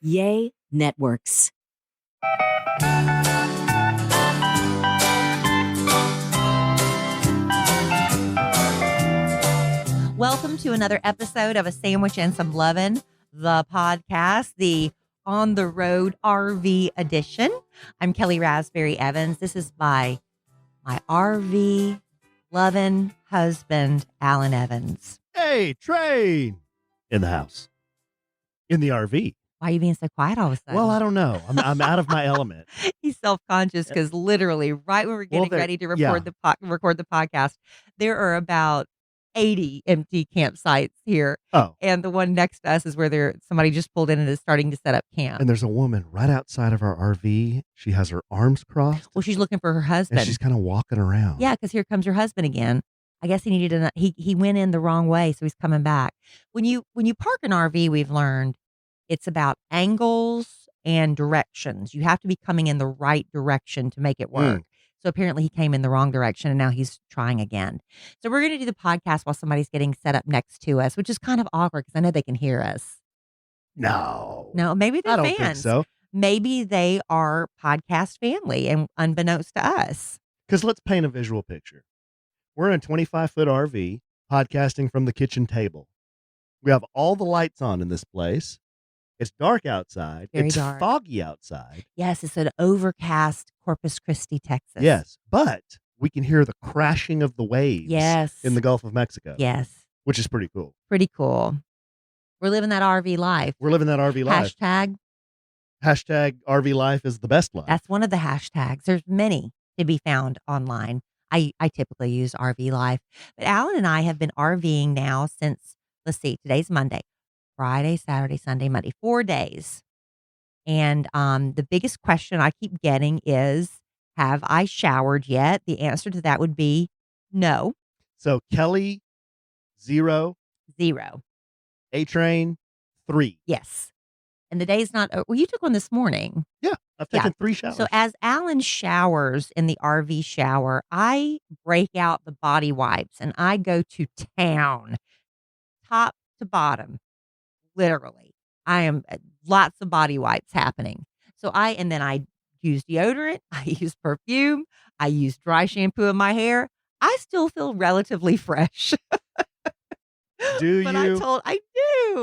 Yay Networks. Welcome to another episode of A Sandwich and Some Lovin', the podcast, the On the Road RV edition. I'm Kelly Raspberry Evans. This is by my RV loving husband, Alan Evans. Hey, train in the house, in the RV. Why are you being so quiet all of a sudden? Well, I don't know. I'm out of my element. He's self-conscious because literally right when we're getting ready to record the podcast, there are about 80 empty campsites here. Oh. And the one next to us is where somebody just pulled in and is starting to set up camp. And there's a woman right outside of our RV. She has her arms crossed. Well, she's looking for her husband. And she's kind of walking around. Yeah, because here comes her husband again. I guess he went in the wrong way, so he's coming back. When you park an RV, we've learned it's about angles and directions. You have to be coming in the right direction to make it work. So apparently he came in the wrong direction and now he's trying again. So we're going to do the podcast while somebody's getting set up next to us, which is kind of awkward because I know they can hear us. No, maybe they're fans. I don't think so. Maybe they are podcast family and unbeknownst to us. Because let's paint a visual picture. We're in a 25-foot RV podcasting from the kitchen table. We have all the lights on in this place. It's dark outside. It's dark. Foggy outside. Yes, it's an overcast Corpus Christi, Texas. Yes, but we can hear the crashing of the waves. Yes. In the Gulf of Mexico. Yes. Which is pretty cool. Pretty cool. We're living that RV life. We're living that RV life. Hashtag RV life is the best life. That's one of the hashtags. There's many to be found online. I typically use RV life. But Alan and I have been RVing now since, let's see, today's Monday. Friday, Saturday, Sunday, Monday, 4 days. And the biggest question I keep getting is, have I showered yet? The answer to that would be no. So Kelly, 0. A-Train, 3. Yes. And the day's not, well, you took one this morning. Yeah, I've taken 3 showers. So as Alan showers in the RV shower, I break out the body wipes and I go to town, top to bottom. Literally, I am lots of body wipes happening. And then I use deodorant. I use perfume. I use dry shampoo in my hair. I still feel relatively fresh. Do but you?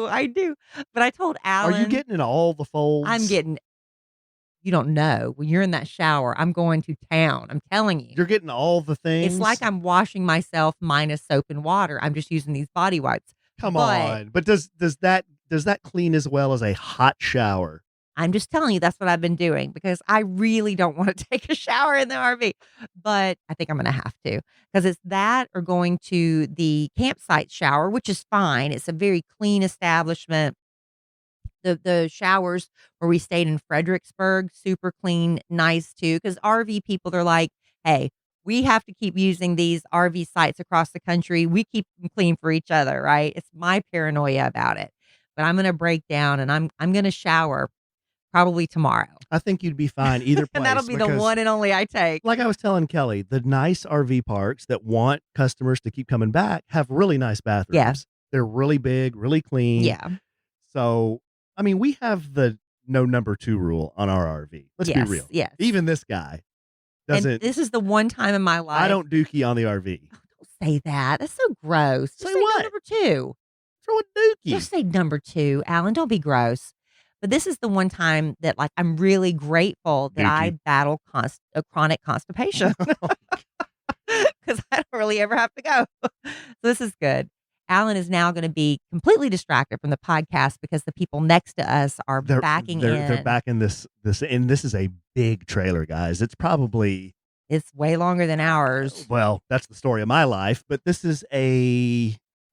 I do. But I told Alan. Are you getting in all the folds? You don't know. When you're in that shower, I'm going to town. I'm telling you. You're getting all the things? It's like I'm washing myself minus soap and water. I'm just using these body wipes. Come on. But does that clean as well as a hot shower? I'm just telling you, that's what I've been doing because I really don't want to take a shower in the RV. But I think I'm going to have to because it's that or going to the campsite shower, which is fine. It's a very clean establishment. The showers where we stayed in Fredericksburg, super clean, nice too. Because RV people, they're like, hey, we have to keep using these RV sites across the country. We keep them clean for each other, right? It's my paranoia about it. But I'm going to break down and I'm going to shower probably tomorrow. I think you'd be fine either place. And that'll be the one and only I take. Like I was telling Kelly, the nice RV parks that want customers to keep coming back have really nice bathrooms. Yeah. They're really big, really clean. Yeah. So, I mean, we have the no number 2 rule on our RV. Let's be real. Yes. Even this guy doesn't. And this is the one time in my life. I don't dookie on the RV. Oh, don't say that. That's so gross. Say what? Number 2. Throw a dookie. Just say number 2, Alan. Don't be gross. But this is the one time that, like, I'm really grateful that I battle chronic constipation because I don't really ever have to go. So this is good. Alan is now going to be completely distracted from the podcast because the people next to us are backing in. They're back in this, and this is a big trailer, guys. It's way longer than ours. Well, that's the story of my life, but this is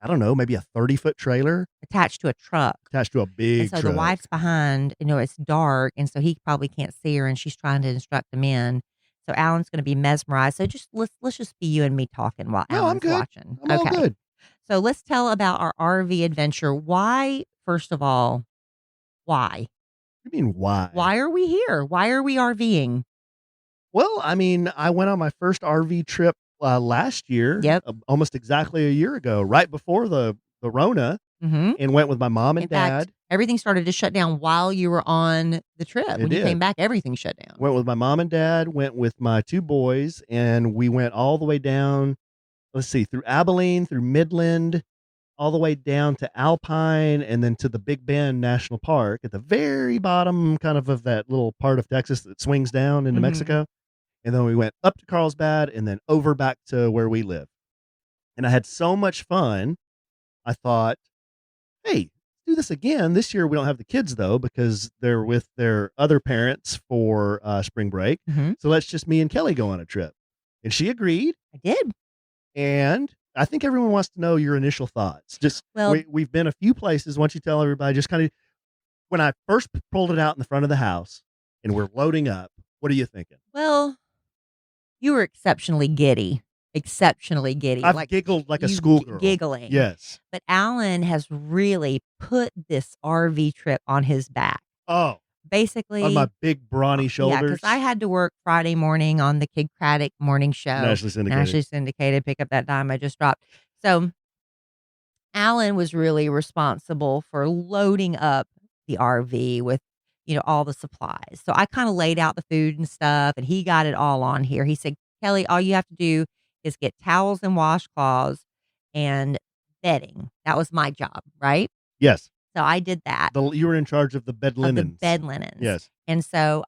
I don't know, maybe a 30-foot trailer attached to a truck, attached to a big and so truck. The wife's behind, it's dark, and so he probably can't see her, and she's trying to instruct him in. So Alan's going to be mesmerized. So let's just be you and me talking while Alan's watching. I'm all good. So let's tell about our RV adventure. Why, first of all, why? What do you mean why? Why are we here? Why are we RVing? Well, I mean, I went on my first RV trip last year. Yep. Almost exactly a year ago, right before the Rona. Mm-hmm. and went with my mom and In dad. fact, everything started to shut down while you were on the trip. It When you did. came back, everything shut down. Went with my mom and dad, went with my 2 boys, and we went all the way down, let's see, through Abilene, through Midland, all the way down to Alpine, and then to the Big Bend National Park at the very bottom kind of that little part of Texas that swings down into Mhm. Mexico. And then we went up to Carlsbad and then over back to where we live. And I had so much fun. I thought, hey, do this again. This year we don't have the kids though because they're with their other parents for spring break. Mhm. So let's just me and Kelly go on a trip. And she agreed. I did. And I think everyone wants to know your initial thoughts. Just Well- we've been a few places. Why don't you tell everybody just kind of when I first pulled it out in the front of the house and we're loading up, what are you thinking? Well, you were exceptionally giddy. Exceptionally giddy. I've giggled like a you schoolgirl. Giggling. Yes. But Alan has really put this RV trip on his back. Oh, Basically, on my big brawny yeah, shoulders. because I had to work Friday morning on the Kid Craddock morning show. Nationally syndicated. Pick up that dime I just dropped. So Alan was really responsible for loading up the RV with, all the supplies. So I kind of laid out the food and stuff, and he got it all on here. He said, Kelly, all you have to do is get towels and washcloths and bedding. That was my job, right? Yes. So I did that. You were in charge of the bed linens. Of the bed linens. Yes. And so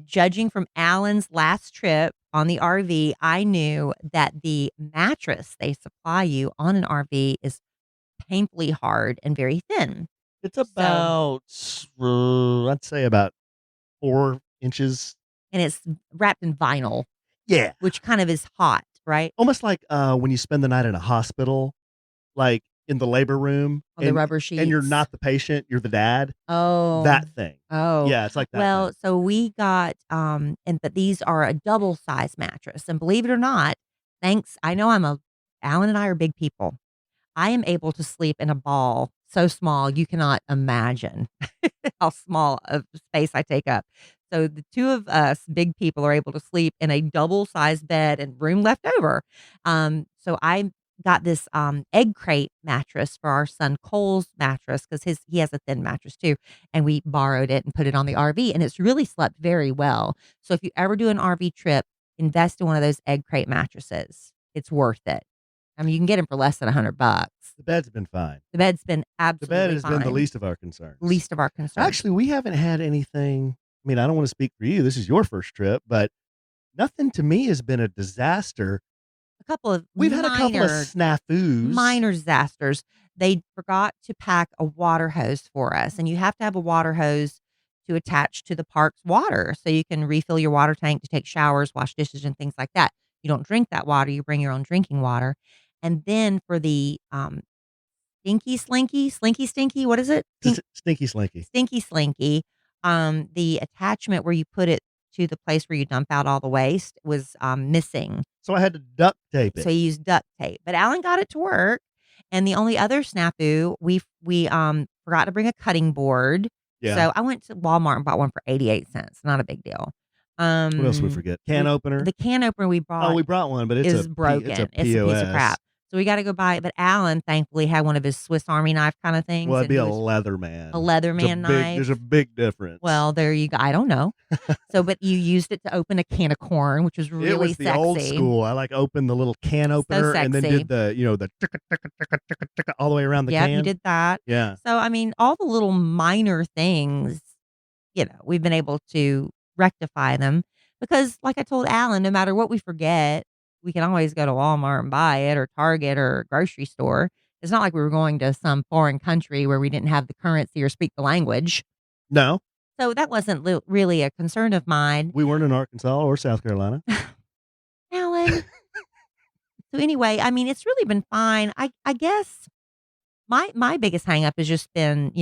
judging from Alan's last trip on the RV, I knew that the mattress they supply you on an RV is painfully hard and very thin. It's about, I'd say about 4 inches. And it's wrapped in vinyl, Yeah. which kind of is hot, right? Almost like when you spend the night in a hospital, like in the labor room. On the rubber sheets. And you're not the patient, you're the dad. Oh. That thing. Oh. Yeah, it's like that. Well, thing. so we got, but these are a double size mattress. And believe it or not, Alan and I are big people. I am able to sleep in a ball so small you cannot imagine how small of space I take up. So the two of us big people are able to sleep in a double sized bed and room left over. So I got this egg crate mattress for our son Cole's mattress because he has a thin mattress too, and we borrowed it and put it on the RV, and it's really slept very well. So if you ever do an RV trip, invest in one of those egg crate mattresses. It's worth it. I mean, you can get them for less than $100. The bed's been fine. The bed's been absolutely The bed has fine. been the least of our concerns. Least of our concerns. Actually, we haven't had anything. I mean, I don't want to speak for you. This is your first trip, but nothing to me has been a disaster. We've had a couple of snafus. Minor disasters. They forgot to pack a water hose for us, and you have to have a water hose to attach to the park's water so you can refill your water tank to take showers, wash dishes, and things like that. You don't drink that water. You bring your own drinking water. And then for the slinky, what is it? Stinky slinky. Stinky slinky. The attachment where you put it to the place where you dump out all the waste was missing. So I had to duct tape it. So you used duct tape. But Alan got it to work. And the only other snafu, we forgot to bring a cutting board. Yeah. So I went to Walmart and bought one for 88 cents. Not a big deal. What else did we forget? Can opener? The can opener we bought. Oh, we brought one, but it's broken. It's a piece of crap. So we got to go buy it. But Alan thankfully had one of his Swiss Army knife kind of things. Well, it'd be a Leatherman. A Leatherman knife. There's a big difference. Well, there you go. I don't know. But you used it to open a can of corn, which was really it was the sexy. old school. I opened the little can opener and then did the ticka all the way around the can. Yeah, you did that. Yeah. So I mean, all the little minor things, we've been able to rectify them because, like I told Alan, no matter what we forget, we can always go to Walmart and buy it, or Target, or grocery store. It's not like we were going to some foreign country where we didn't have the currency or speak the language. No. So that wasn't really a concern of mine. We weren't in Arkansas or South Carolina. Alan. So anyway, I mean, it's really been fine. I guess my biggest hang up has just been,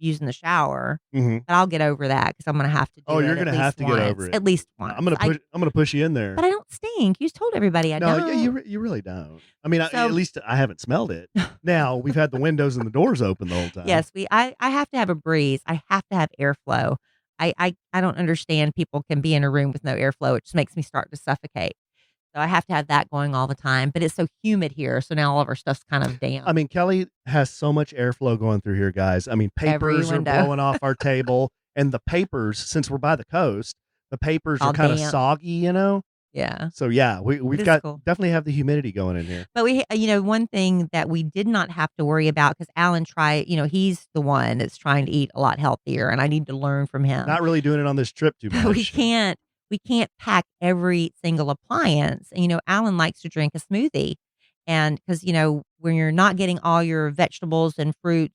using the shower. Mm-hmm. But I'll get over that because I'm going to have to do it. Oh, you're going to have to get over it. At least once. I'm going to push you in there. But I don't stink. You told everybody I don't. No, you really don't. I mean, at least I haven't smelled it. Now, we've had the windows and the doors open the whole time. Yes, I have to have a breeze. I have to have airflow. I don't understand people can be in a room with no airflow. It just makes me start to suffocate. So I have to have that going all the time, but it's so humid here, so now all of our stuff's kind of damp. I mean, Kelly has so much airflow going through here, guys. I mean, Every papers are window. blowing off our table, and the papers, since we're by the coast, the papers All are kind of damp. soggy, you know? Yeah. So yeah, we've is got cool. definitely have the humidity going in here. But we, one thing that we did not have to worry about because Alan he's the one that's trying to eat a lot healthier, and I need to learn from him. Not really doing it on this trip too much. We can't pack every single appliance. And, Alan likes to drink a smoothie. And because, when you're not getting all your vegetables and fruits,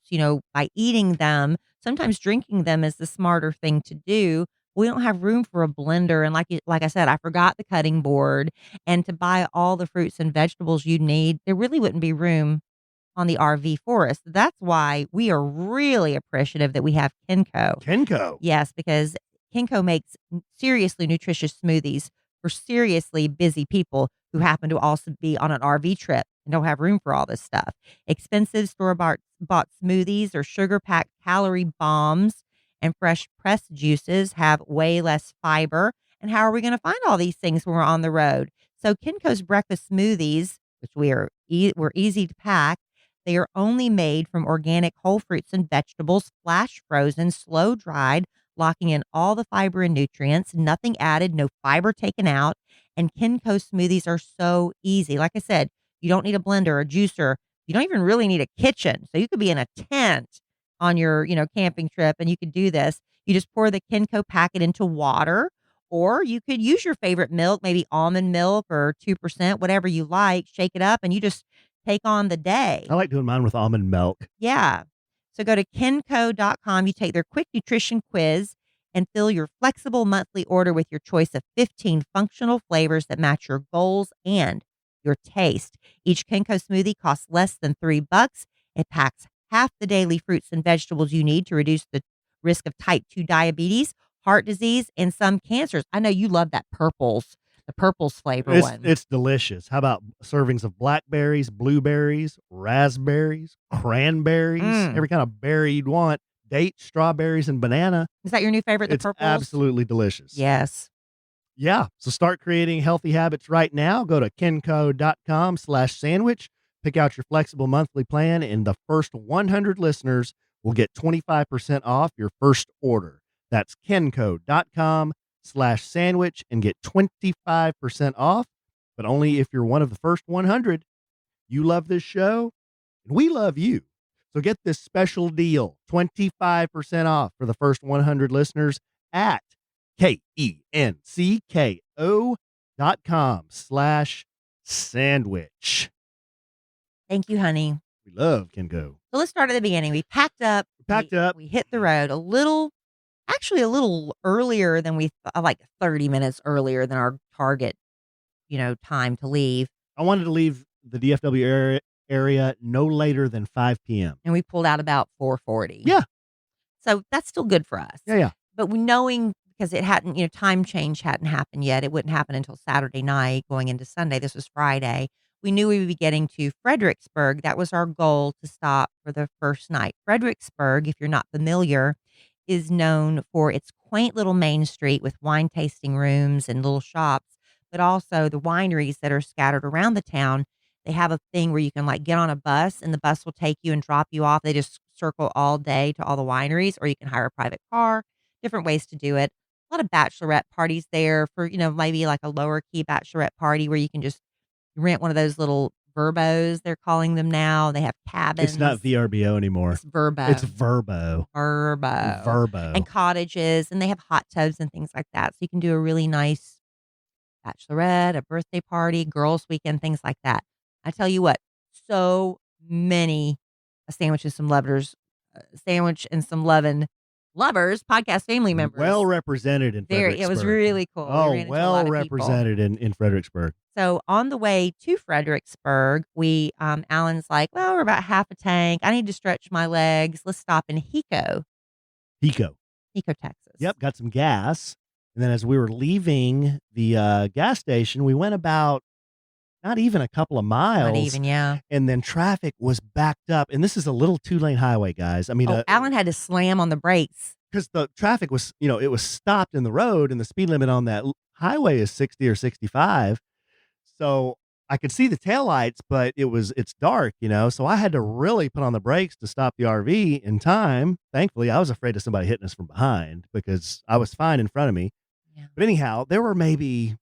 by eating them, sometimes drinking them is the smarter thing to do. We don't have room for a blender. And like I said, I forgot the cutting board. And to buy all the fruits and vegetables you need, there really wouldn't be room on the RV for us. That's why we are really appreciative that we have Kenco. Kenco. Yes, because Kenco makes seriously nutritious smoothies for seriously busy people who happen to also be on an RV trip and don't have room for all this stuff. Expensive store-bought smoothies or sugar-packed calorie bombs and fresh pressed juices have way less fiber. And how are we going to find all these things when we're on the road? So Kenco's breakfast smoothies, which we're easy to pack, they are only made from organic whole fruits and vegetables, flash frozen, slow dried, locking in all the fiber and nutrients, nothing added, no fiber taken out. And Kenco smoothies are so easy. Like I said, you don't need a blender or a juicer. You don't even really need a kitchen. So you could be in a tent on your, camping trip and you could do this. You just pour the Kenco packet into water, or you could use your favorite milk, maybe almond milk or 2%, whatever you like, shake it up and you just take on the day. I like doing mine with almond milk. Yeah. So go to kenco.com. You take their quick nutrition quiz and fill your flexible monthly order with your choice of 15 functional flavors that match your goals and your taste. Each Kenco smoothie costs less than $3. It packs half the daily fruits and vegetables you need to reduce the risk of type 2 diabetes, heart disease, and some cancers. I know you love the purples flavor one. It's delicious. How about servings of blackberries, blueberries, raspberries, cranberries, every kind of berry you'd want, dates, strawberries, and banana. Is that your new favorite, the It's purples? absolutely delicious. Yes. Yeah. So start creating healthy habits right now. Go to kenco.com/sandwich. Pick out your flexible monthly plan, and the first 100 listeners will get 25% off your first order. That's kenco.com/sandwich and get 25% off, but only if you're one of the first 100. You love this show, and we love you. So get this special deal, 25% off for the first 100 listeners at kenco.com/sandwich. Thank you, honey. We love Kenco. So let's start at the beginning. We packed up. We hit the road a little earlier than we like 30 minutes earlier than our target, time to leave. I wanted to leave the DFW area no later than 5 p.m. And we pulled out about 4:40. Yeah. So that's still good for us. Yeah. But knowing, because it hadn't, time change hadn't happened yet. It wouldn't happen until Saturday night going into Sunday. This was Friday. We knew we would be getting to Fredericksburg. That was our goal, to stop for the first night. Fredericksburg, if you're not familiar, is known for its quaint little main street with wine tasting rooms and little shops, but also the wineries that are scattered around the town. They have a thing where you can get on a bus and the bus will take you and drop you off. They just circle all day to all the wineries, or you can hire a private car, different ways to do it. A lot of bachelorette parties there for, maybe like a lower key bachelorette party where you can just rent one of those little Verbos, they're calling them now. They have cabins. It's not VRBO anymore. It's Verbo. It's Verbo. Verbo. And cottages, and they have hot tubs and things like that. So you can do a really nice bachelorette, a birthday party, girls' weekend, things like that. I tell you what, so many Sandwich and Some Lovers podcast family members. Well represented in Fredericksburg. It was really cool. Oh, well represented in Fredericksburg. So on the way to Fredericksburg, Alan's like, well, we're about half a tank. I need to stretch my legs. Let's stop in Hico, Texas. Yep, got some gas. And then as we were leaving the gas station, we went about not even a couple of miles. Not even, yeah. And then traffic was backed up. And this is a little 2-lane highway, guys. I mean, Alan had to slam on the brakes. Because the traffic was, it was stopped in the road, and the speed limit on that highway is 60 or 65. So I could see the taillights, but it's dark, so I had to really put on the brakes to stop the RV in time. Thankfully, I was afraid of somebody hitting us from behind because I was fine in front of me. Yeah. But anyhow, there were maybe,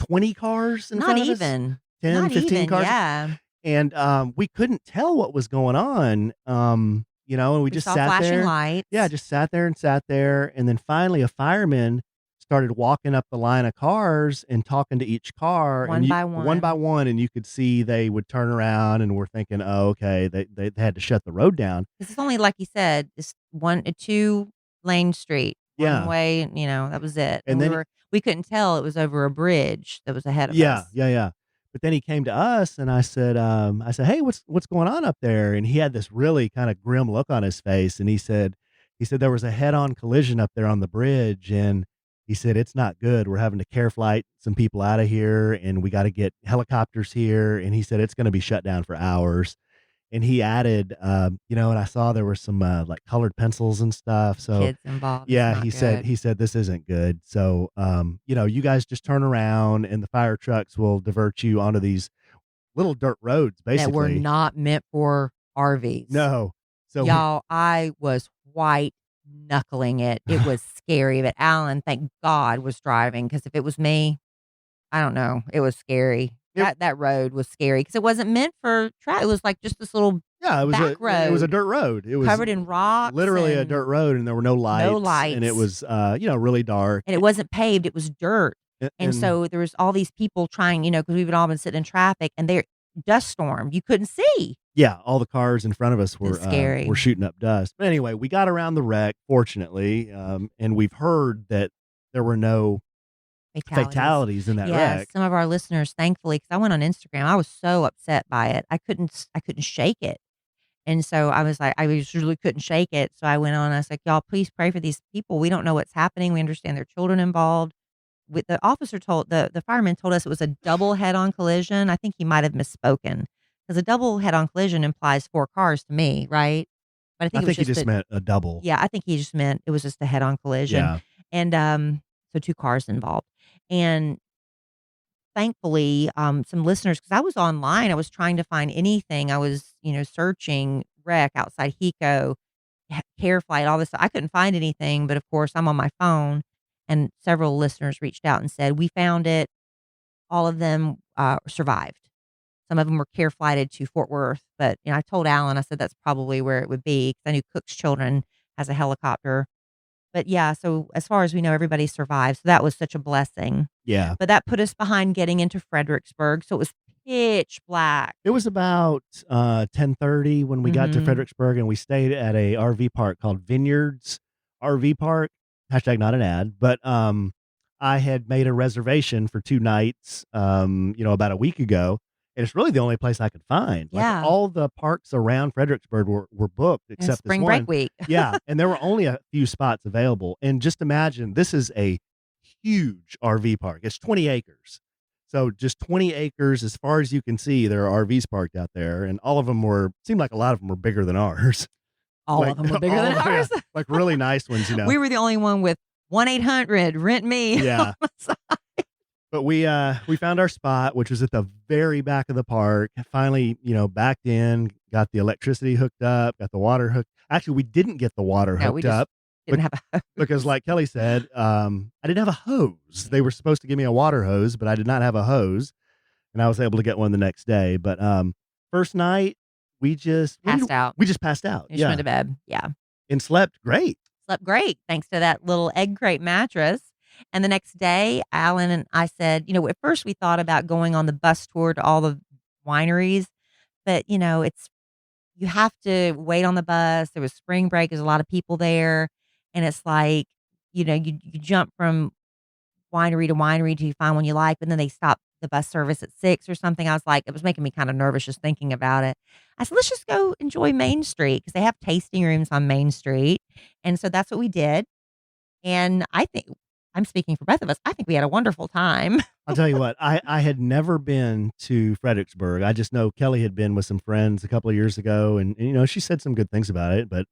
20 cars in Not front of us? even. 10, Not 15 even, cars? yeah. And, we couldn't tell what was going on, and we We just saw sat flashing there. Yeah, lights. just sat there and sat there, and then finally a fireman started walking up the line of cars and talking to each car, and One by one by one. one, and you could see they would turn around, and we're thinking, "Oh, okay, they had to shut the road down." 'Cause it's only like you said, it's a 2-lane street, one Yeah, way, that was it, and and then we couldn't tell it was over a bridge that was ahead of yeah, us. yeah, yeah. But then he came to us and I said, "Hey, what's going on up there?" And he had this really kind of grim look on his face and he said there was a head-on collision up there on the bridge and he said it's not good. We're having to care flight some people out of here and we got to get helicopters here and he said it's going to be shut down for hours. And he added, and I saw there were some like colored pencils and stuff. So Kids involved, it's yeah, not he good. said, "This isn't good." So, you guys just turn around and the fire trucks will divert you onto these little dirt roads, That were basically. not meant for RVs. No. So we Y'all, I was white knuckling it. It was scary, but Alan, thank God, was driving, because if it was me, I don't know, it was scary. it That road was scary because it wasn't meant for it was like just this little yeah, back it was a road dirt road. It was covered in rocks literally a and dirt road and there were no no lights and it lights, was, really dark. and it wasn't paved, it was dirt, and And so there was all these people trying, because we've all been sitting in traffic, and they're dust storm, you couldn't see. yeah, all the cars in front of us It's were scary. shooting up dust. But anyway, we got around the wreck, fortunately, and we've heard that there were no Fatalities. fatalities in that Yes, wreck. some of our listeners, thankfully, because I went on Instagram, I was so upset by it. I couldn't shake it. And so I was like, really couldn't shake it. So I went on, I was like, y'all, please pray for these people. We don't know what's happening. We understand there are children involved. With the fireman told us it was a double head on collision. I think he might have misspoken because a double head on collision implies 4 cars to me, right? But I I think it was think he just just meant a double. yeah, I think he just meant it was just a head on collision. Yeah. And so 2 cars involved. And thankfully, some listeners, because I was online, I was trying to find anything. I was, searching wreck outside Hiko, care flight, all this stuff. I couldn't find anything, but of course, I'm on my phone, and several listeners reached out and said, "We found it." All of them survived. Some of them were care flighted to Fort Worth, but I told Alan, I said that's probably where it would be because I knew Cook's Children has a helicopter. But yeah, so as far as we know, everybody survived. So that was such a blessing. Yeah. But that put us behind getting into Fredericksburg, so it was pitch black. It was about, 10:30 when we got to Mhm. Fredericksburg, and we stayed at a RV park called Vineyards RV Park. Hashtag not an ad, but, I had made a reservation for 2 nights, about a week ago, and it's really the only place I could find. Like, Yeah, all the parks around Fredericksburg were booked and except this spring break one. week. Yeah, and there were only a few spots available, and just imagine, this is a huge RV park. It's 20 acres. So just 20 acres as far as you can see, there are RVs parked out there, and all of them seemed like a lot of them were bigger than ours. All Like, of them were bigger all than of yeah, ours. like really nice ones, We were the only one with 1-800 rent me. Yeah. But we found our spot, which was at the very back of the park. Finally, backed in, got the electricity hooked up, got the water hooked. Actually, we didn't get the water No, we hooked just up didn't have a because, like Kelly said, I didn't have a hose. They were supposed to give me a water hose, but I did not have a hose, and I was able to get one the next day. But first night, we just passed out. we just passed out, We just went yeah, to bed. Yeah. and slept great. Slept great thanks to that little egg crate mattress. And the next day, Alan and I said, at first we thought about going on the bus tour to all the wineries, but you have to wait on the bus. There was spring break, there's a lot of people there. And it's like, you jump from winery to winery till you find one you like, but then they stop the bus service at 6 or something. I was like, it was making me kind of nervous just thinking about it. I said, let's just go enjoy Main Street because they have tasting rooms on Main Street. And so that's what we did. And I think I'm speaking for both of us. I think we had a wonderful time. I'll tell you what, I had never been to Fredericksburg. I just know Kelly had been with some friends a couple of years ago, and she said some good things about it, but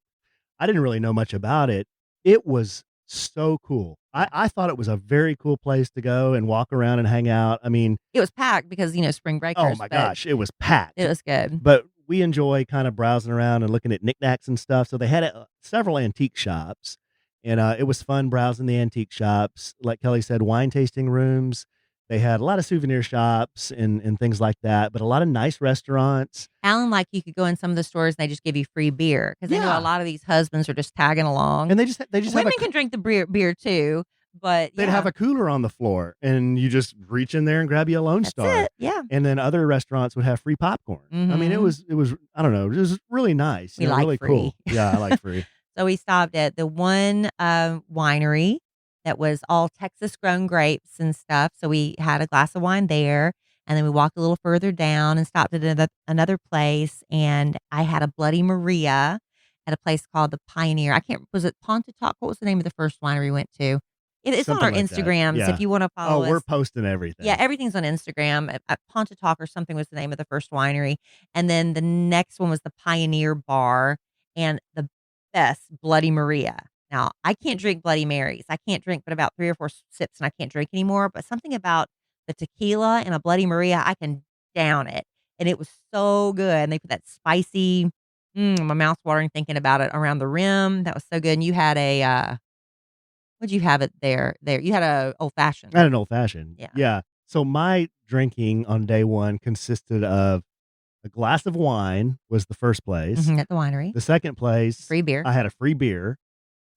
I didn't really know much about it. It was so cool. Yeah. I thought it was a very cool place to go and walk around and hang out. I mean, It was packed because, spring oh breakers, my but gosh, it was it packed. was good. But we enjoy kind of browsing around and looking at knickknacks and stuff. So they had several antique shops, and it was fun browsing the antique shops. Like Kelly said, wine tasting rooms. They had a lot of souvenir shops and things like that, but a lot of nice restaurants. Alan, like, you could go in some of the stores and they just give you free beer because I know a Yeah, lot of these husbands are just tagging along. and they just have Women can drink the beer too, but they'd have a cooler on the floor, and you just reach in there and grab you a Lone that's Star. it. Yeah. And then other restaurants would have free popcorn. I mean, it Mhm. was I don't know, it was really nice. We like really free. cool. Yeah, I like free. So we stopped at the one winery that was all Texas grown grapes and stuff. So we had a glass of wine there. And then we walked a little further down and stopped at another place. And I had a Bloody Maria at a place called the Pioneer. I can't, was it Pontotoc? What was the name of the first winery we went to? It's on Something our like that. Instagrams Yeah. if you want to Oh, follow we're us. posting everything. Yeah, everything's on Instagram. At Pontotoc or something was the name of the first winery. And then the next one was the Pioneer Bar and the best Bloody Maria. Now, I can't drink Bloody Marys. I can't drink but about 3 or 4 sips and I can't drink anymore. But something about the tequila and a Bloody Maria, I can down it. And it was so good. And they put that spicy, my mouth's watering thinking about it around the rim. That was so good. And you had what'd you have it there? You had a old fashioned. I had an old fashioned. Yeah. Yeah. So my drinking on day one consisted of a glass of wine was the first place. At the winery. The second place, Free beer. I had a free beer.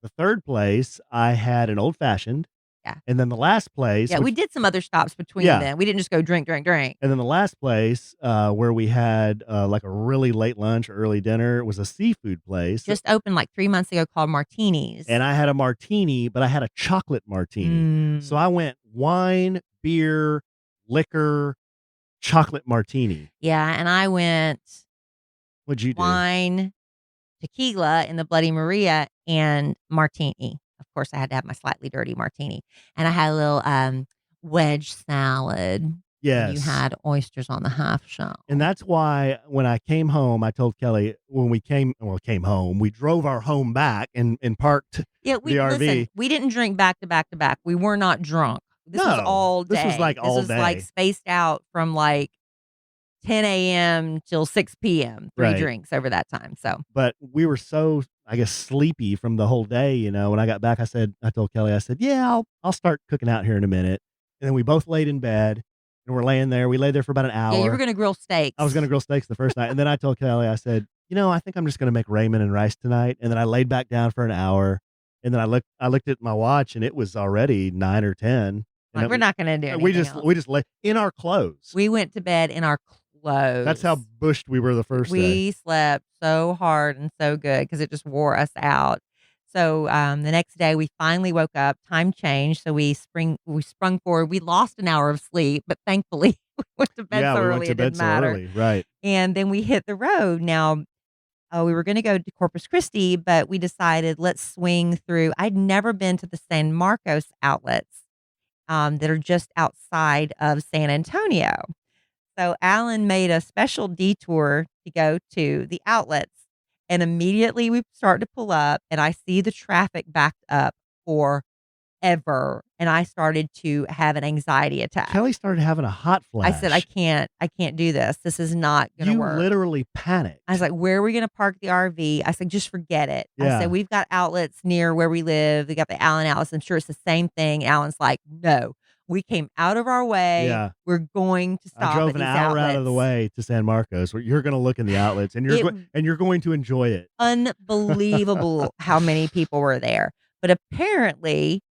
The third place, I had an old fashioned. Yeah. And then the last place, Yeah, we did some other stops between Yeah. then. We didn't just go drink. and then the last place, where we had like a really late lunch or early dinner was a seafood place. Just opened like 3 months ago called Martinis. And I had a martini, but I had a chocolate martini. So I went wine, beer, liquor, chocolate martini. Yeah, and I went What'd you do? wine, tequila in the Bloody Maria, and martini. Of course, I had to have my slightly dirty martini. And I had a little wedge salad. And Yes. you had oysters on the half shell. And that's why when I came home, I told Kelly when we came home, we drove our home back and parked. Yeah, the RV. listen, we didn't drink back to back to back. We were not drunk. This was No, all day. this was like all This was like day. spaced out from like 10 a.m. till 6 p.m. 3 Right. drinks over that time. So But we were so, I guess, sleepy from the whole day. When I got back, I told Kelly, I said, yeah, I'll start cooking out here in a minute. And then we both laid in bed and we're laying there. We lay there for about an hour. yeah, you were going to grill steaks. I was going to grill steaks the first night. And then I told Kelly, I said, I think I'm just going to make ramen and rice tonight. And then I laid back down for an hour. And then I looked at my watch and it was already 9 or 10. And Like, we're not going to do anything we just else. lay in our clothes. We went to bed in our clothes. That's how bushed we were the first day. we slept so hard and so good because it just wore us out. So the next day we finally woke up. Time changed, so we sprung forward. We lost an hour of sleep, but thankfully we went to bed Yeah, so we early went to it bed didn't so matter. early. Right. And then we hit the road. Now, we were going to go to Corpus Christi, but we decided let's swing through. I'd never been to the San Marcos outlets that are just outside of San Antonio. So Alan made a special detour to go to the outlets. And immediately we start to pull up and I see the traffic backed up forever. And I started to have an anxiety attack. Kelly started having a hot flash. I said, I can't do this. This is not going to You work. literally panicked. I was like, where are we going to park the RV? I said, just forget it. Yeah. I said, we've got outlets near where we live. We got the Allen outlets. I'm sure it's the same thing. Alan's like, no, we came out of our way. Yeah. We're going to stop I drove at an these hour outlets. out of the way to San Marcos, where you're going to look in the outlets, and you're going to enjoy it. Unbelievable how many people were there. But apparently,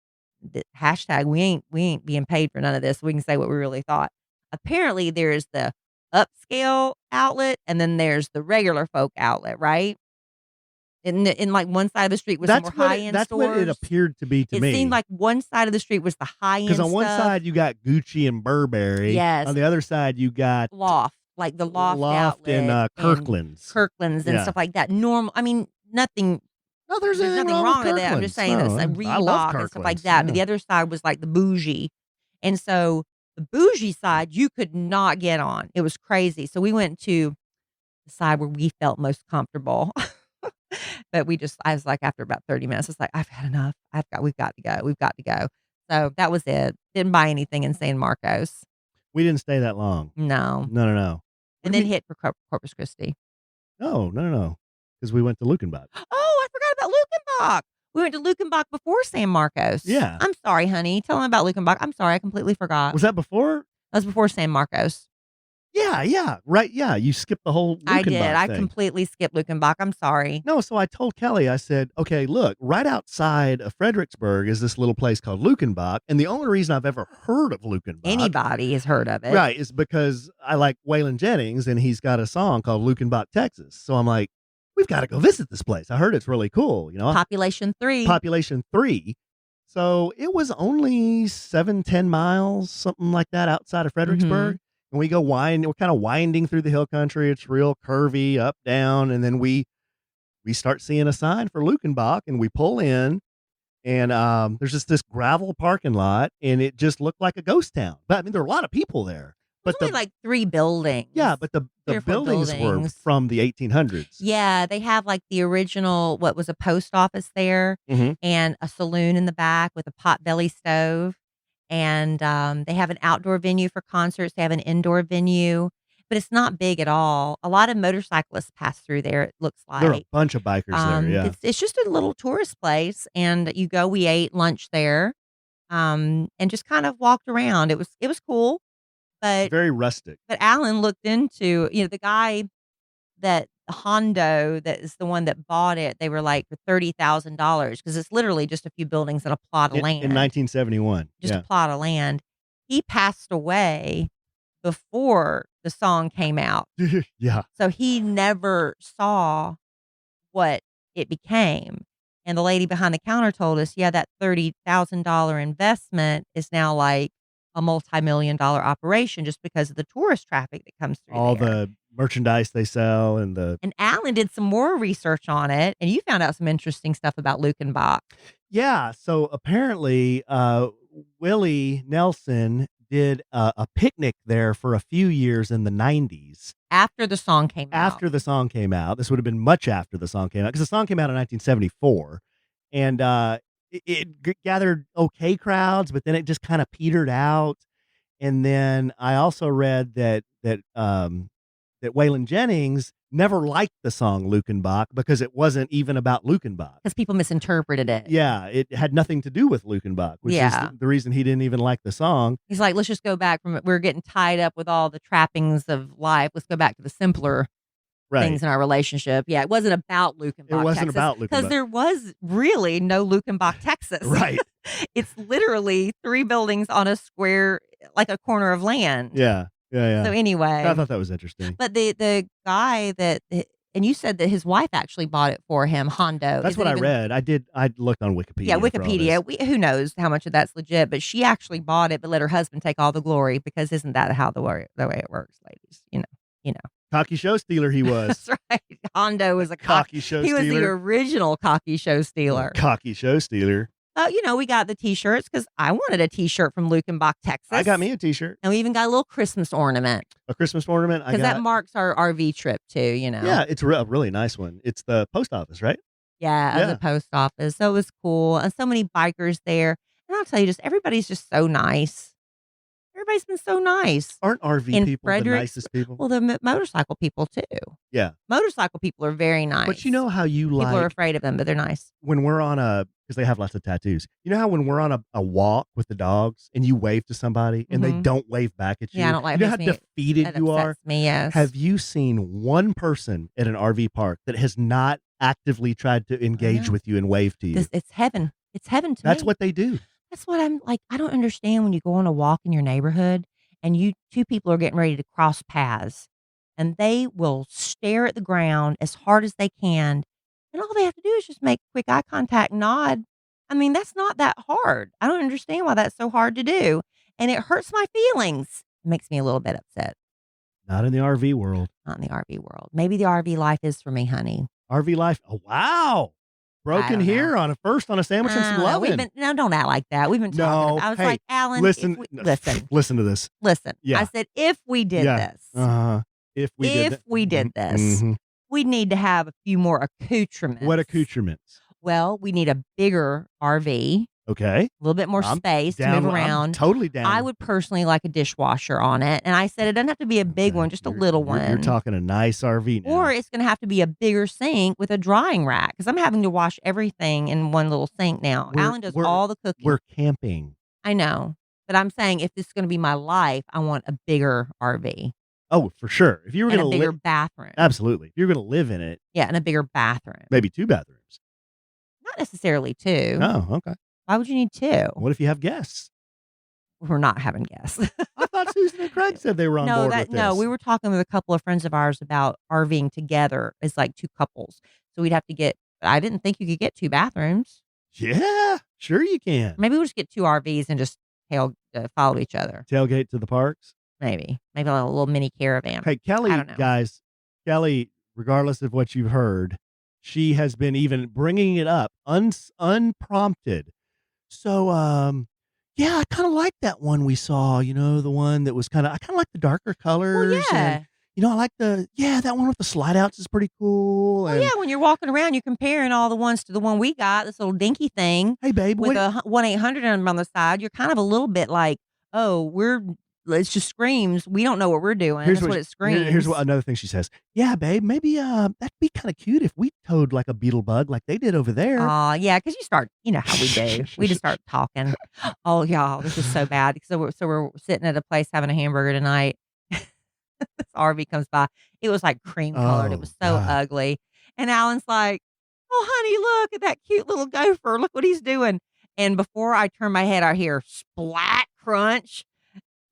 the hashtag we ain't being paid for none of this. We can say what we really thought. Apparently, there's the upscale outlet, and then there's the regular folk outlet, right? In like one side of the street was some more high end That's stores. what it appeared to be to me. It seemed like one side of the street was the high end. Because on one side you got Gucci and Burberry. Yes. On the other side you got Loft, like the Loft and outlet Kirkland's. Kirkland's and Yeah. stuff like that. Normal. I mean, nothing. No, there's There's nothing wrong with that. I'm just saying this, like I love Reebok and stuff like Kirkland's, that. But the yeah. other side was like the bougie, and so the bougie side you could not get on. It was crazy. So we went to the side where we felt most comfortable. But I was like, after about 30 minutes, it's like, I've had enough. We've got to go. We've got to go. So that was it. Didn't buy anything in San Marcos. We didn't stay that long. No. No. And then hit for Corpus Christi. No. Because we went to Lukenbach. Oh, I forgot about Lukenbach. We went to Lukenbach before San Marcos. Yeah. I'm sorry, honey. Tell them about Lukenbach. I'm sorry. I completely forgot. Was that before? That was before San Marcos. Yeah. Right. Yeah. You skipped the whole Lukenbach I did. thing. I completely skipped Lukenbach. I'm sorry. No, so I told Kelly, I said, okay, look, right outside of Fredericksburg is this little place called Lukenbach. And the only reason I've ever heard of Lukenbach. Anybody has heard of it. Right. Is because I like Waylon Jennings and he's got a song called Lukenbach, Texas. So I'm like, we've got to go visit this place. I heard it's really cool. Population 3. Population 3. So it was only 7-10 miles, something like that outside of Fredericksburg. And we go we're kind of winding through the hill country. It's real curvy, up, down. And then we start seeing a sign for Lukenbach and we pull in and there's just this gravel parking lot and it just looked like a ghost town. But I mean, there are a lot of people there. But only like 3 buildings. Yeah, but the buildings were from the 1800s. Yeah, they have like the original, what was a post office there and a saloon in the back with a potbelly stove. And they have an outdoor venue for concerts. They have an indoor venue, but it's not big at all. A lot of motorcyclists pass through there, it looks like. There are a bunch of bikers there, yeah. It's just a little tourist place. And we ate lunch there and just kind of walked around. It was cool. But very rustic. But Alan looked into, the guy that Hondo, that is the one that bought it. They were like for $30,000 because it's literally just a few buildings and a plot of land. In 1971. Just a plot of land. He passed away before the song came out. Yeah. So he never saw what it became. And the lady behind the counter told us, that $30,000 investment is now like a multi-million-dollar operation just because of the tourist traffic that comes through all there. The merchandise they sell and Alan did some more research on it, and you found out some interesting stuff about Lukenbach. Yeah, so apparently Willie Nelson did a picnic there for a few years in the 90s. After the song came out. This would have been much after the song came out because the song came out in 1974. And it gathered okay crowds, but then it just kind of petered out. And then I also read that Waylon Jennings never liked the song Lukenbach because it wasn't even about Lukenbach. Because people misinterpreted it. Yeah, it had nothing to do with Lukenbach, which is the reason he didn't even like the song. He's like, let's just go back from it. We're getting tied up with all the trappings of life. Let's go back to the simpler things in our relationship. Yeah, it wasn't about Lukenbach, It wasn't Texas, about Lukenbach. because there was really no Lukenbach, Texas. Right. It's literally 3 buildings on a square, like a corner of land. Yeah. So anyway. I thought that was interesting. But the guy and you said that his wife actually bought it for him, Hondo. That's what I read. I looked on Wikipedia. Yeah, Wikipedia. Who knows how much of that's legit, but she actually bought it, but let her husband take all the glory because isn't that how the way it works, ladies? You know. Cocky show stealer he was. That's right. Hondo was a cocky show stealer. He was the original cocky show stealer. Cocky show stealer. We got the T-shirts because I wanted a T-shirt from Lukenbach, Texas. I got me a T-shirt. And we even got a little Christmas ornament. A Christmas ornament? Because that marks our RV trip too, Yeah, it's a really nice one. It's the post office, right? Yeah, the post office. So it was cool. And so many bikers there. And I'll tell you, everybody's just so nice. Everybody's been so nice. Aren't RV people the nicest people? Well, the motorcycle people too. Yeah. Motorcycle people are very nice. But you know how people are afraid of them, but they're nice. When we're on because they have lots of tattoos. You know how when we're on a walk with the dogs and you wave to somebody and they don't wave back at you? Yeah, I don't like. You know how defeated you are? Me, yes. Have you seen one person at an RV park that has not actively tried to engage with you and wave to you? It's heaven. It's heaven to me. That's what they do. That's what I'm like. I don't understand when you go on a walk in your neighborhood and two people are getting ready to cross paths and they will stare at the ground as hard as they can. And all they have to do is just make quick eye contact, nod. I mean, that's not that hard. I don't understand why that's so hard to do. And it hurts my feelings. It makes me a little bit upset. Not in the RV world. Not in the RV world. Maybe the RV life is for me, honey. RV life. Oh, wow. Broken here on a sandwich and some Lovin. No, don't act like that. We've been talking. I was like, Alan, listen to this. Listen. Yeah. I said, if we did this. If we did this. Mm-hmm. we need to have a few more accoutrements. What accoutrements? Well, we need a bigger RV, Okay. a little bit more I'm space to down. move I'm around. totally down. I would personally like a dishwasher on it. And I said it doesn't have to be a big Okay. one, just a little one. You're talking a nice RV now. Or it's going to have to be a bigger sink with a drying rack because I'm having to wash everything in one little sink now. Alan does all the cooking. We're camping. I know. But I'm saying if this is going to be my life, I want a bigger RV. Oh, for sure. If you were And going a to bigger bathroom. absolutely. If you're going to live in it, Yeah, and a bigger bathroom. maybe 2 bathrooms. Not necessarily 2. Oh, okay. Why would you need 2? What if you have guests? We're not having guests. I thought Susan and Craig said they were on board with this. No, we were talking with a couple of friends of ours about RVing together as like 2 couples. So we'd have to get, I didn't think you could get 2 bathrooms. Yeah, sure you can. Maybe we'll just get 2 RVs and just follow each other. Tailgate to the parks. Maybe like a little mini caravan. Hey, Kelly, I don't know. guys, Kelly, regardless of what you've heard, she has been even bringing it up unprompted. So, yeah, I kind of like that one we saw, the one that was I kind of like the darker colors. Well, yeah. And, I like that one with the slide outs is pretty cool. Well, And, yeah, when you're walking around, you're comparing all the ones to the one we got, this little dinky thing hey, babe, with a 1-800 on the side. You're kind of a little bit like, oh, it just screams. We don't know what we're doing. That's what it screams. Here's another thing she says. Yeah, babe, maybe that'd be kind of cute if we towed like a beetle bug like they did over there. Yeah, because you start, how we do. We just start talking. Oh, y'all, this is so bad. So we're sitting at a place having a hamburger tonight. This RV comes by. It was like cream colored. It was so ugly. And Alan's like, oh, honey, look at that cute little gopher. Look what he's doing. And before I turn my head, I hear splat crunch.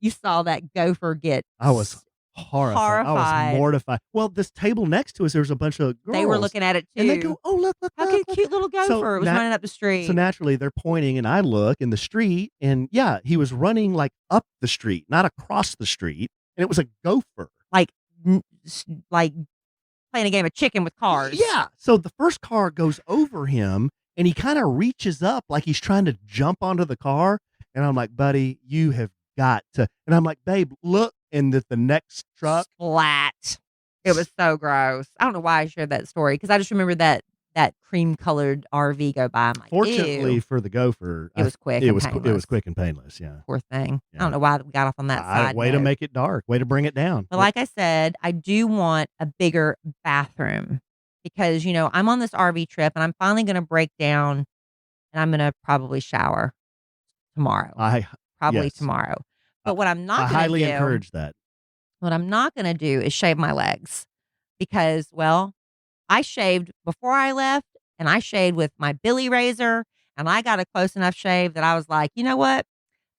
You saw that gopher get I was horrified. I was mortified. Well, this table next to us, there was a bunch of girls. They were looking at it too. And they go, oh, look. How cute little gopher. So it was running up the street. So naturally, they're pointing, and I look in the street, and yeah, he was running like up the street, not across the street. And it was a gopher. Like playing a game of chicken with cars. Yeah. So the first car goes over him, and he kind of reaches up like he's trying to jump onto the car. And I'm like, buddy, you have got to. And I'm like, babe, look. And the next truck. Splat. It was so gross. I don't know why I shared that story because I just remember that cream colored RV go by. I'm like, fortunately ew. for the gopher, it was quick. It was quick and painless. Yeah. Poor thing. Yeah. I don't know why we got off on that side. Way to make it dark. Way to bring it down. But like I said, I do want a bigger bathroom because I'm on this RV trip and I'm finally going to break down and I'm going to probably shower tomorrow. Tomorrow. But what I'm not going to do. I highly encourage that. What I'm not going to do is shave my legs because, well, I shaved before I left and I shaved with my Billy razor and I got a close enough shave that I was like, you know what?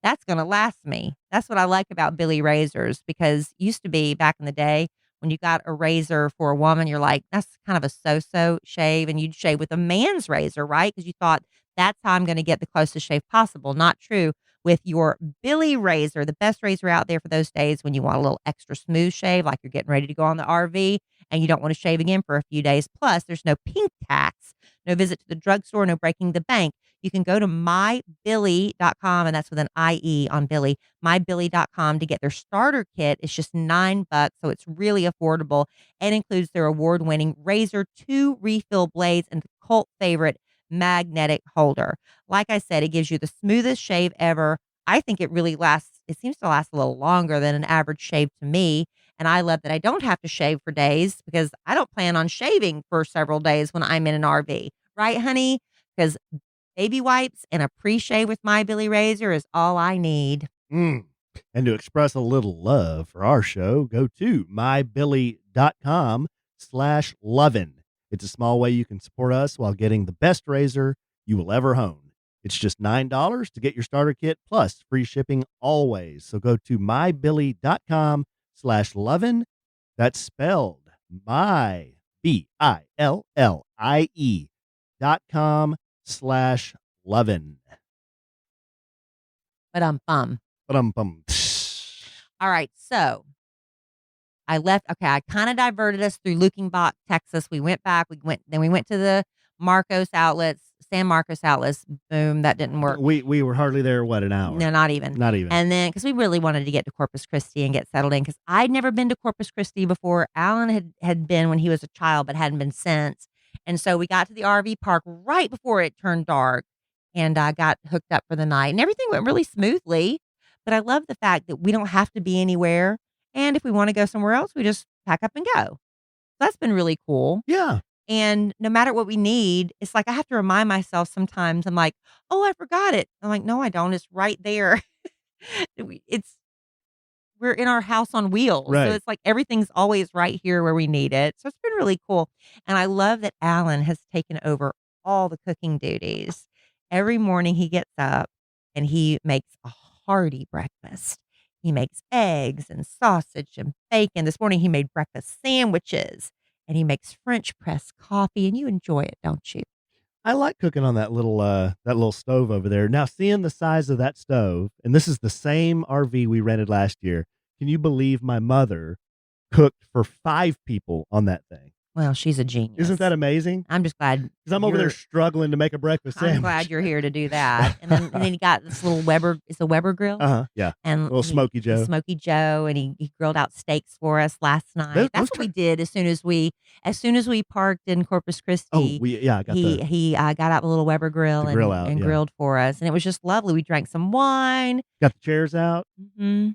That's going to last me. That's what I like about Billy razors because it used to be back in the day when you got a razor for a woman, you're like, that's kind of a so-so shave and you'd shave with a man's razor, right? Because you thought that's how I'm going to get the closest shave possible. Not true. With your Billy razor, the best razor out there for those days when you want a little extra smooth shave, like you're getting ready to go on the RV and you don't want to shave again for a few days. Plus, there's no pink tax, no visit to the drugstore, no breaking the bank. You can go to mybilly.com, and that's with an IE on Billy, mybilly.com to get their starter kit. It's just $9, so it's really affordable and includes their award-winning razor, 2 refill blades, and the cult favorite magnetic holder. Like I said, it gives you the smoothest shave ever. I think it really lasts. It seems to last a little longer than an average shave to me. And I love that I don't have to shave for days because I don't plan on shaving for several days when I'm in an RV. Right, honey? Because baby wipes and a pre-shave with my Billy razor is all I need. And to express a little love for our show, go to mybilly.com/lovin. It's a small way you can support us while getting the best razor you will ever own. It's just $9 to get your starter kit plus free shipping always. So go to mybilly.com/lovin. That's spelled BILLIE.com/lovin. Ba-dum-bum. All right, so I left. Okay, I kind of diverted us through Lukenbach, Texas. We went back. Then we went to the Marcos outlets, San Marcos Atlas, boom, that didn't work. We were hardly there, what, an hour? No, not even. Not even. And then, because we really wanted to get to Corpus Christi and get settled in, because I'd never been to Corpus Christi before. Alan had been when he was a child, but hadn't been since. And so we got to the RV park right before it turned dark, and I got hooked up for the night, and everything went really smoothly. But I love the fact that we don't have to be anywhere, and if we want to go somewhere else, we just pack up and go. That's been really cool. Yeah. And no matter what we need, it's like I have to remind myself sometimes. I'm like, "Oh, I forgot it." I'm like, "No, I don't. It's right there." It's we're in our house on wheels. Right. So it's like everything's always right here where we need it. So it's been really cool. And I love that Alan has taken over all the cooking duties. Every morning he gets up and he makes a hearty breakfast. He makes eggs and sausage and bacon. This morning he made breakfast sandwiches and he makes French press coffee, and you enjoy it, don't you? I like cooking on that little stove over there. Now, seeing the size of that stove, and this is the same RV we rented last year. Can you believe my mother cooked for 5 people on that thing? Well, she's a genius. Isn't that amazing? I'm just glad. Because I'm over there struggling to make a breakfast sandwich. I'm glad you're here to do that. And then he got this little Weber. It's a Weber grill. Yeah. And Little Smoky Joe. Smoky Joe, and he grilled out steaks for us last night. That's what we did as soon as we parked in Corpus Christi. Oh, I got he got out the little Weber grill and grilled for us, and it was just lovely. We drank some wine. Got the chairs out. Mm-hmm.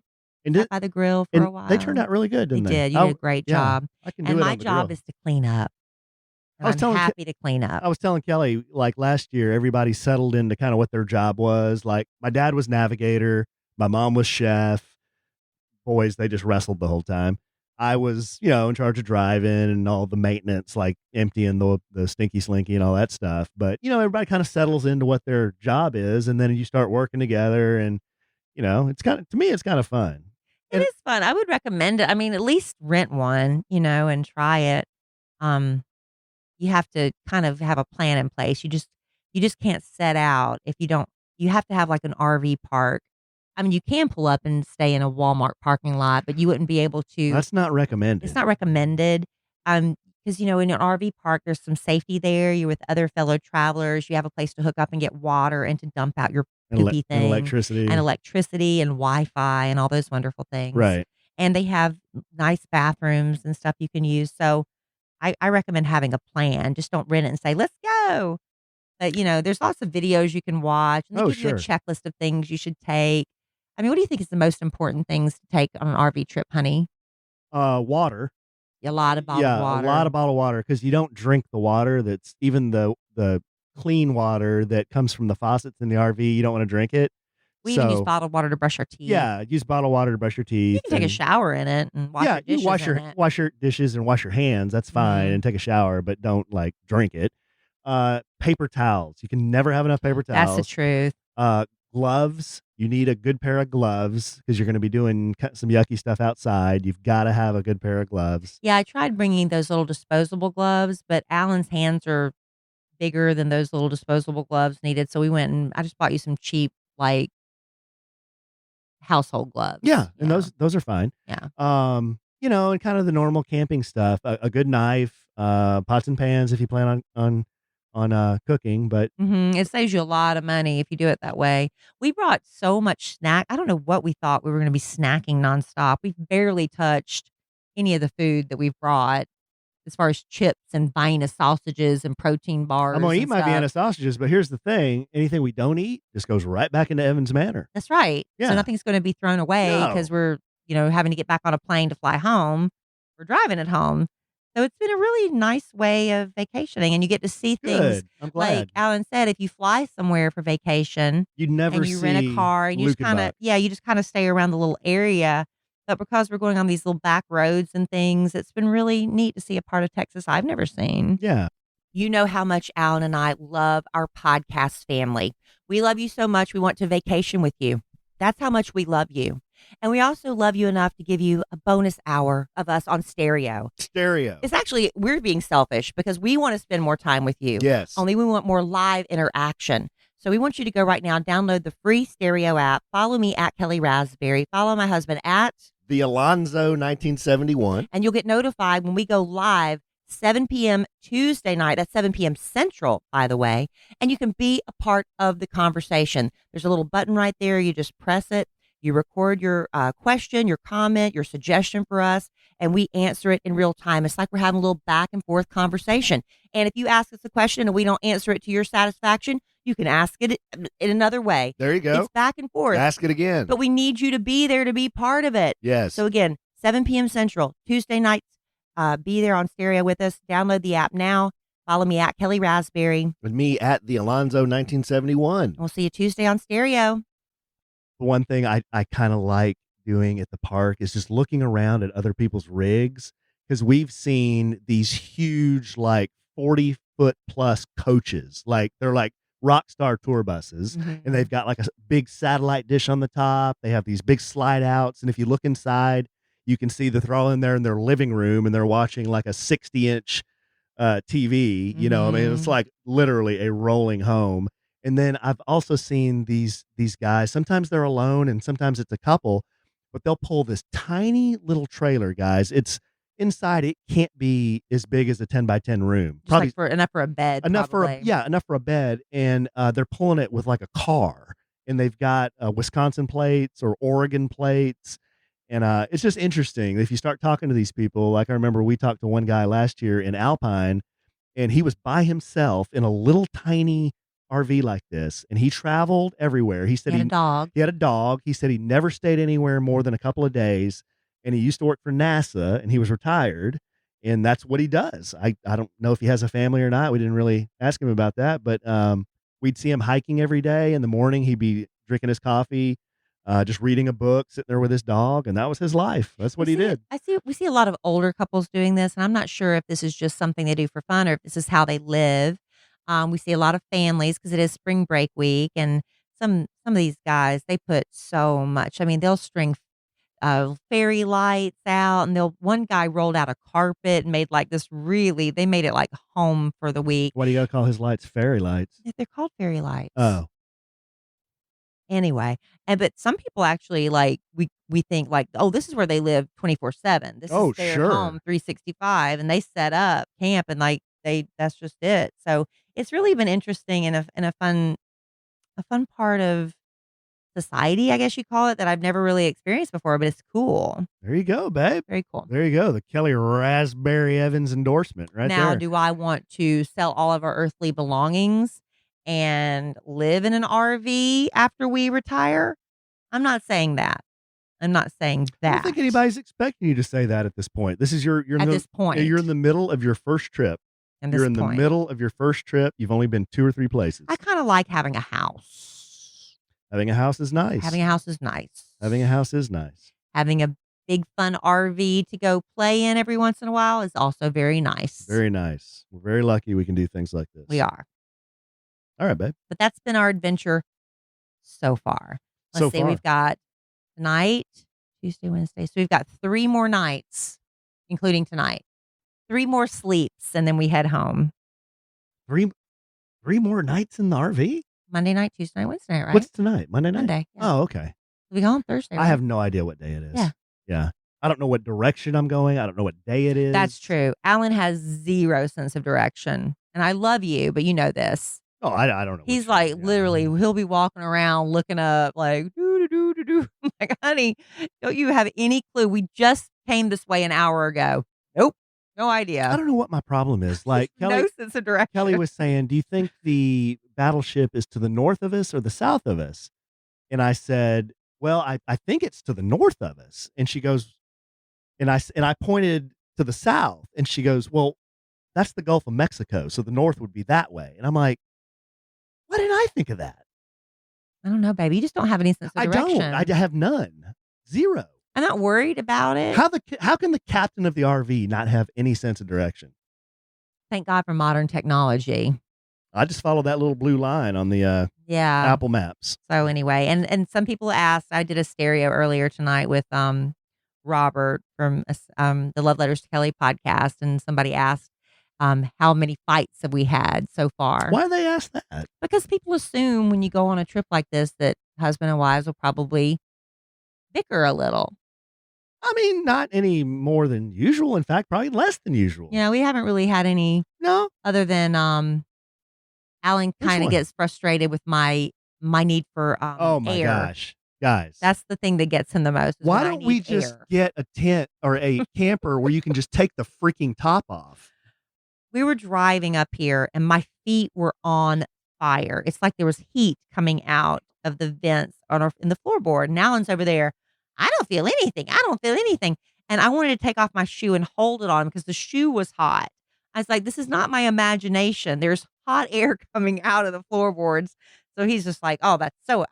Sat by the grill for a while. They turned out really good, didn't they? Did. You did a great job. I can do and it my on the job grill. is to clean up. I'm happy to clean up. I was telling Kelly, like last year, everybody settled into kind of what their job was. Like my dad was navigator, my mom was chef. Boys, they just wrestled the whole time. I was, in charge of driving and all the maintenance, like emptying the stinky slinky and all that stuff. But, everybody kind of settles into what their job is, and then you start working together, and, to me, it's kind of fun. It is fun. I would recommend it. I mean, at least rent one, and try it. You have to kind of have a plan in place. You just can't set out if you don't. You have to have like an RV park. I mean, you can pull up and stay in a Walmart parking lot, but you wouldn't be able to. That's not recommended. It's not recommended. Because in an RV park, there's some safety there. You're with other fellow travelers. You have a place to hook up and get water and to dump out your poopy thing, and electricity and Wi-Fi and all those wonderful things. Right. And they have nice bathrooms and stuff you can use. So I recommend having a plan. Just don't rent it and say, "Let's go." But there's lots of videos you can watch, and they give you a checklist of things you should take. I mean, what do you think is the most important things to take on an RV trip, honey? Water. A lot of bottled water. A lot of bottled water, because you don't drink the water that's even the clean water that comes from the faucets in the RV. You don't want to drink it. We even use bottled water to brush our teeth. Yeah, use bottled water to brush your teeth. You can take a shower in it and wash your dishes. You wash your dishes and wash your hands. That's fine, and take a shower, but don't drink it. Paper towels. You can never have enough paper towels. That's the truth. Gloves. You need a good pair of gloves because you're going to be doing some yucky stuff outside. You've got to have a good pair of gloves. Yeah, I tried bringing those little disposable gloves, but Alan's hands are bigger than those little disposable gloves needed. So we went and I just bought you some cheap, household gloves. Yeah, and those are fine. Yeah. And kind of the normal camping stuff. A good knife, pots and pans if you plan on cooking, but it saves you a lot of money if you do it that way. We brought so much snack. I don't know what we thought we were going to be snacking nonstop. We've barely touched any of the food that we've brought, as far as chips and Vienna sausages and protein bars. I'm going to eat my Vienna sausages, but here's the thing. Anything we don't eat just goes right back into Evans Manor. That's right. Yeah. So nothing's going to be thrown away because we're, having to get back on a plane to fly home. We're driving it home. So it's been a really nice way of vacationing, and you get to see things. Good. I'm glad. Like Alan said, if you fly somewhere for vacation, you never see rent a car, and you just kind of stay around the little area. But because we're going on these little back roads and things, it's been really neat to see a part of Texas I've never seen. Yeah. You know how much Alan and I love our podcast family. We love you so much. We want to vacation with you. That's how much we love you. And we also love you enough to give you a bonus hour of us on stereo. It's actually, we're being selfish because we want to spend more time with you. Yes. Only we want more live interaction. So we want you to go right now, download the free stereo app. Follow me at Kelly Raspberry. Follow my husband at The Alonzo 1971. And you'll get notified when we go live 7 p.m. Tuesday night. That's 7 p.m. Central, by the way. And you can be a part of the conversation. There's a little button right there. You just press it. You record your question, your comment, your suggestion for us, and we answer it in real time. It's like we're having a little back and forth conversation. And if you ask us a question and we don't answer it to your satisfaction, you can ask it in another way. There you go. It's back and forth. Ask it again. But we need you to be there to be part of it. Yes. So again, 7 p.m. Central, Tuesday nights. Be there on stereo with us. Download the app now. Follow me at Kelly Raspberry. With me at the Alonzo 1971. We'll see you Tuesday on stereo. The one thing I kind of like doing at the park is just looking around at other people's rigs, because we've seen these huge, like 40-foot plus coaches. Like they're like rock star tour buses, and they've got like a big satellite dish on the top. They have these big slide outs. And if you look inside, you can see they're all in there in their living room and they're watching like a 60-inch TV, you know, I mean, it's like literally a rolling home. And then I've also seen these guys, sometimes they're alone and sometimes it's a couple, but they'll pull this tiny little trailer, guys. It's inside. It can't be as big as a 10 by 10 room. Just probably like enough for a bed. Enough for a bed. And they're pulling it with like a car, and they've got Wisconsin plates or Oregon plates. And it's just interesting. If you start talking to these people, like I remember we talked to one guy last year in Alpine, and he was by himself in a little tiny RV like this, and he traveled everywhere. He said he had a dog. He had a dog. He said he never stayed anywhere more than a couple of days, and he used to work for NASA, and he was retired, and that's what he does. I don't know if he has a family or not. We didn't really ask him about that, but we'd see him hiking every day. In the morning, he'd be drinking his coffee, just reading a book, sitting there with his dog, and that was his life. That's what he did. We see a lot of older couples doing this, and I'm not sure if this is just something they do for fun or if this is how they live. We see a lot of families because it is spring break week, and some of these guys, they put so much. I mean, they'll string fairy lights out, and one guy rolled out a carpet and made like this they made it like home for the week. What do you got to call his lights? Fairy lights. They're called fairy lights. Oh. Anyway, but some people actually like we think like, oh, this is where they live 24/7. This is their home 365, and they set up camp and like that's just it. So it's really been interesting and a fun part of society, I guess you call it, that I've never really experienced before, but it's cool. There you go, babe. Very cool. There you go. The Kelly Raspberry Evans endorsement right there. Now, do I want to sell all of our earthly belongings and live in an RV after we retire? I'm not saying that. I don't think anybody's expecting you to say that at this point. This is you're this point. You're in the middle of your first trip. You're in the middle of your first trip. You've only been 2 or 3 places. I kind of like having a house. Having a house is nice. Having a house is nice. Having a big fun RV to go play in every once in a while is also very nice. Very nice. We're very lucky we can do things like this. We are. All right, babe. But that's been our adventure so far. Let's see, we've got tonight, Tuesday, Wednesday. So we've got 3 more nights, including tonight. 3 more sleeps, and then we head home. 3 more nights in the RV? Monday night, Tuesday night, Wednesday night, right? What's tonight? Monday night? Monday. Yeah. Oh, okay. We go home Thursday, right? I have no idea what day it is. Yeah. I don't know what direction I'm going. I don't know what day it is. That's true. Alan has 0 sense of direction. And I love you, but you know this. Oh, I don't know. He's like, literally, he'll be walking around looking up like, doo-doo-doo-doo-doo. I'm like, honey, don't you have any clue? We just came this way an hour ago. Nope. No idea. I don't know what my problem is. Like no sense of direction. Kelly was saying, do you think the battleship is to the north of us or the south of us? And I said, well, I think it's to the north of us. And she goes, and I pointed to the south, and she goes, well, that's the Gulf of Mexico. So the north would be that way. And I'm like, why didn't I think of that? I don't know, baby. You just don't have any sense of direction. I have none. 0. I'm not worried about it. How can the captain of the RV not have any sense of direction? Thank God for modern technology. I just followed that little blue line on the Apple Maps. So anyway, and some people asked, I did a stereo earlier tonight with Robert from the Love Letters to Kelly podcast, and somebody asked how many fights have we had so far? Why do they ask that? Because people assume when you go on a trip like this that husband and wives will probably bicker a little. I mean, not any more than usual. In fact, probably less than usual. Yeah, we haven't really had any No. other than Alan Which kind of one? gets frustrated with my need for Oh my air. gosh, guys. That's the thing that gets him the most. Is Why when I don't we need just air. get a tent or a camper where you can just take the freaking top off? We were driving up here and my feet were on fire. It's like there was heat coming out of the vents in the floorboard. And Alan's over there. I don't feel anything. I don't feel anything. And I wanted to take off my shoe and hold it on because the shoe was hot. I was like, this is not my imagination. There's hot air coming out of the floorboards. So he's just like, oh,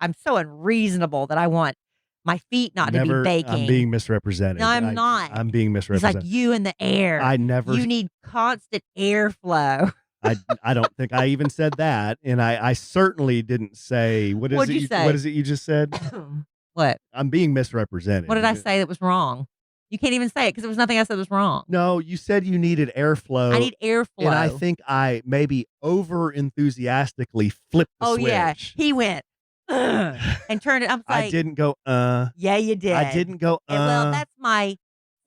I'm so unreasonable that I want my feet not to be baking. I'm being misrepresented. No, I'm not. I'm being He's misrepresented. like, you in the air. I never. You need constant airflow. I don't think I even said that, and I certainly didn't say. What'd you say? What is it you just said? What? I'm being misrepresented. What did I say that was wrong? You can't even say it because there was nothing I said was wrong. No, you said you needed airflow. I need airflow. And I think I maybe over enthusiastically flipped the switch. Yeah, he went and turned it. I'm like, I didn't go. Yeah, you did. I didn't go. Well, that's my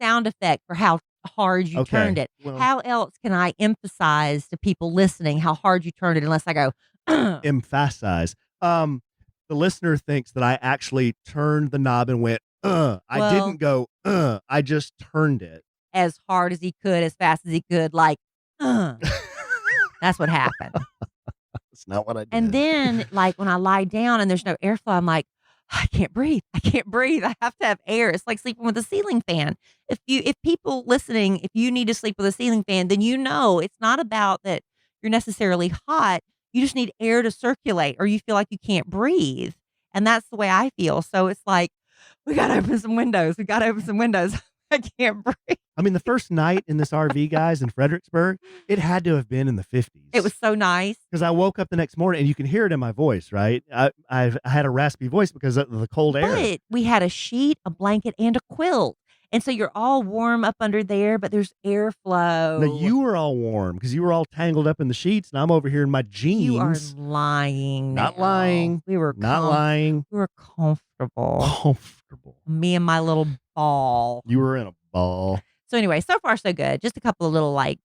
sound effect for how hard you turned it. Well, How else can I emphasize to people listening how hard you turned it unless I go emphasize. The listener thinks that I actually turned the knob and went. I didn't go. I just turned it as hard as he could, as fast as he could, like. That's what happened. That's not what I did. And then, like, when I lie down and there's no airflow, I'm like, I can't breathe. I can't breathe. I have to have air. It's like sleeping with a ceiling fan. If people listening, if you need to sleep with a ceiling fan, then you know it's not about that you're necessarily hot. You just need air to circulate, or you feel like you can't breathe. And that's the way I feel. So it's like, we got to open some windows. We got to open some windows. I can't breathe. I mean, the first night in this RV, guys, in Fredericksburg, it had to have been in the 50s. It was so nice. Because I woke up the next morning, and you can hear it in my voice, right? I had a raspy voice because of the cold air. But we had a sheet, a blanket, and a quilt. And so you're all warm up under there, but there's airflow. Now, you were all warm because you were all tangled up in the sheets, and I'm over here in my jeans. You are lying. Not now. lying. We were not lying. We were comfortable. Comfortable. Me and my little ball. You were in a ball. So anyway, so far so good. Just a couple of little like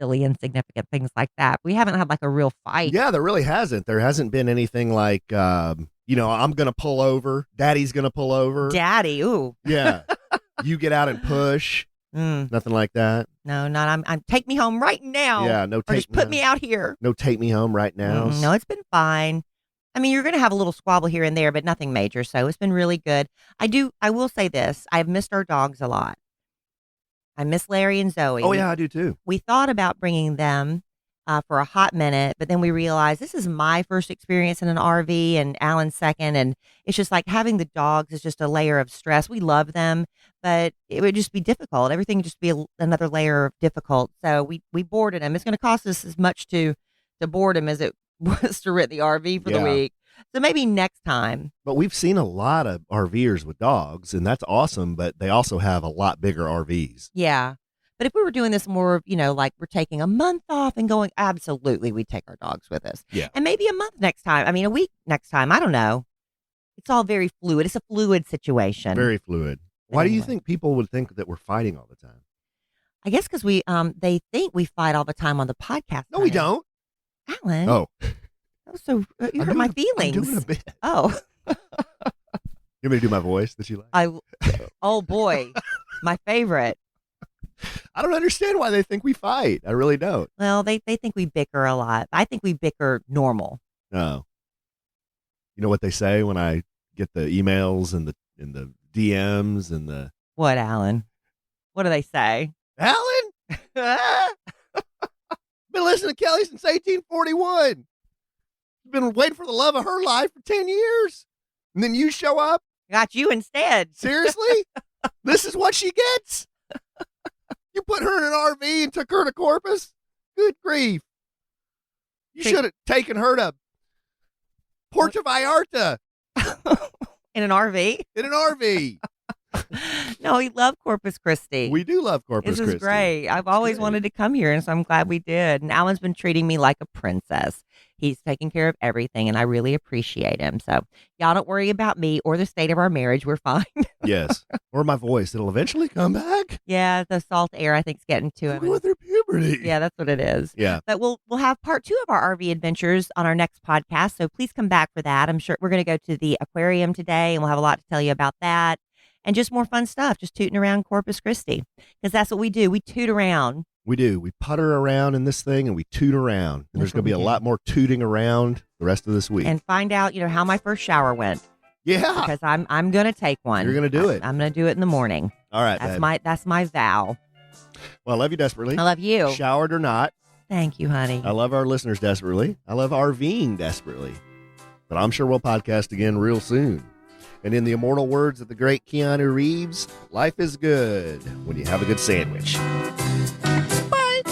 silly insignificant things like that. We haven't had like a real fight. Yeah, there really hasn't. There hasn't been anything like, I'm going to pull over. Daddy's going to pull over. Daddy, ooh. Yeah. You get out and push. Nothing like that. No, not. I'm take me home right now. Yeah, no. Or just put me out here. No, take me home right now. No, it's been fine. I mean, you're going to have a little squabble here and there, but nothing major. So it's been really good. I will say this. I've missed our dogs a lot. I miss Larry and Zoe. Oh, yeah, I do too. We thought about bringing them for a hot minute, but then we realized this is my first experience in an RV and Alan's second. And it's just like having the dogs is just a layer of stress. We love them, but it would just be difficult. Everything would just be another layer of difficult. So we boarded them. It's going to cost us as much to board them as it was to rent the RV for the week. So maybe next time. But we've seen a lot of RVers with dogs, and that's awesome, but they also have a lot bigger RVs. Yeah. But if we were doing this more, like we're taking a month off and going, absolutely, we'd take our dogs with us. Yeah. And maybe a month next time. I mean, a week next time. I don't know. It's all very fluid. It's a fluid situation. Very fluid. Why do you think people would think that we're fighting all the time? I guess because they think we fight all the time on the podcast. No, we don't. Alan. Oh. So you hurt my feelings. I'm doing a bit. Oh. You want me to do my voice that you like? Oh boy, my favorite. I don't understand why they think we fight. I really don't. Well, they think we bicker a lot. I think we bicker normal. No. You know what they say when I get the emails and the DMs and the What, Alan? What do they say? Alan? Been listening to Kelly since 1841. Been waiting for the love of her life for 10 years. And then you show up? Got you instead. Seriously? This is what she gets? You put her in an RV and took her to Corpus? Good grief. You should have taken her to Puerto Vallarta. In an RV? In an RV. No, we love Corpus Christi. We do love Corpus This is Christi. great. I've always great. wanted to come here, and so I'm glad we did. And Alan's been treating me like a princess. He's taking care of everything, and I really appreciate him. So y'all don't worry about me or the state of our marriage. We're fine. Yes. Or my voice. It'll eventually come back. Yeah, the salt air, I think, is getting to I'm him. going through puberty. Yeah, that's what it is. Yeah. But we'll have part 2 of our RV adventures on our next podcast. So please come back for that. I'm sure we're going to go to the aquarium today, and we'll have a lot to tell you about that. And just more fun stuff, just tooting around Corpus Christi. Because that's what we do. We toot around. We do. We putter around in this thing and we toot around. And there's going to be a lot more tooting around the rest of this week. And find out, how my first shower went. Yeah. Because I'm going to take one. You're going to do it. I'm going to do it in the morning. All right. That's my vow. Well, I love you desperately. I love you. Showered or not. Thank you, honey. I love our listeners desperately. I love RVing desperately. But I'm sure we'll podcast again real soon. And in the immortal words of the great Keanu Reeves, life is good when you have a good sandwich. Bye.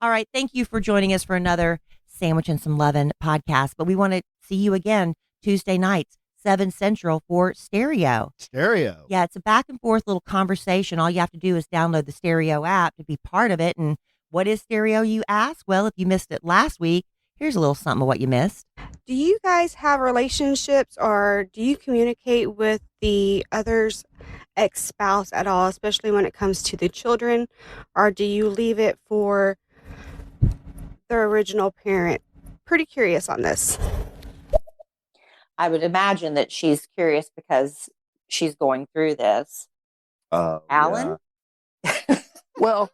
All right. Thank you for joining us for another Sandwich and Some Lovin' podcast. But we want to see you again Tuesday nights, 7 Central for Stereo. Stereo. Yeah, it's a back and forth little conversation. All you have to do is download the Stereo app to be part of it. And what is Stereo, you ask? Well, if you missed it last week, here's a little something of what you missed. Do you guys have relationships, or do you communicate with the other's ex-spouse at all, especially when it comes to the children, or do you leave it for the original parent? Pretty curious on this. I would imagine that she's curious because she's going through this. Alan? Yeah. Well,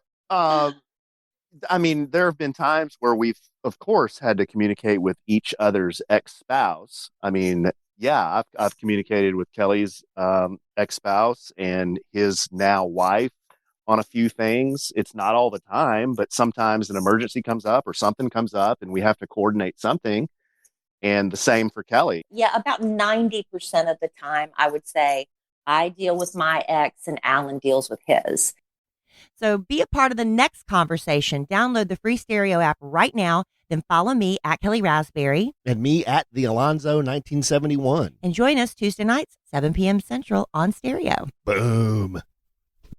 I mean, there have been times where we've, of course, had to communicate with each other's ex-spouse. I mean, yeah, I've communicated with Kelly's ex-spouse and his now wife on a few things. It's not all the time, but sometimes an emergency comes up or something comes up and we have to coordinate something. And the same for Kelly. Yeah, about 90% of the time, I would say I deal with my ex and Alan deals with his. So be a part of the next conversation. Download the free Stereo app right now. Then follow me at Kelly Raspberry. And me at the Alonzo 1971. And join us Tuesday nights, 7 p.m. Central on Stereo. Boom.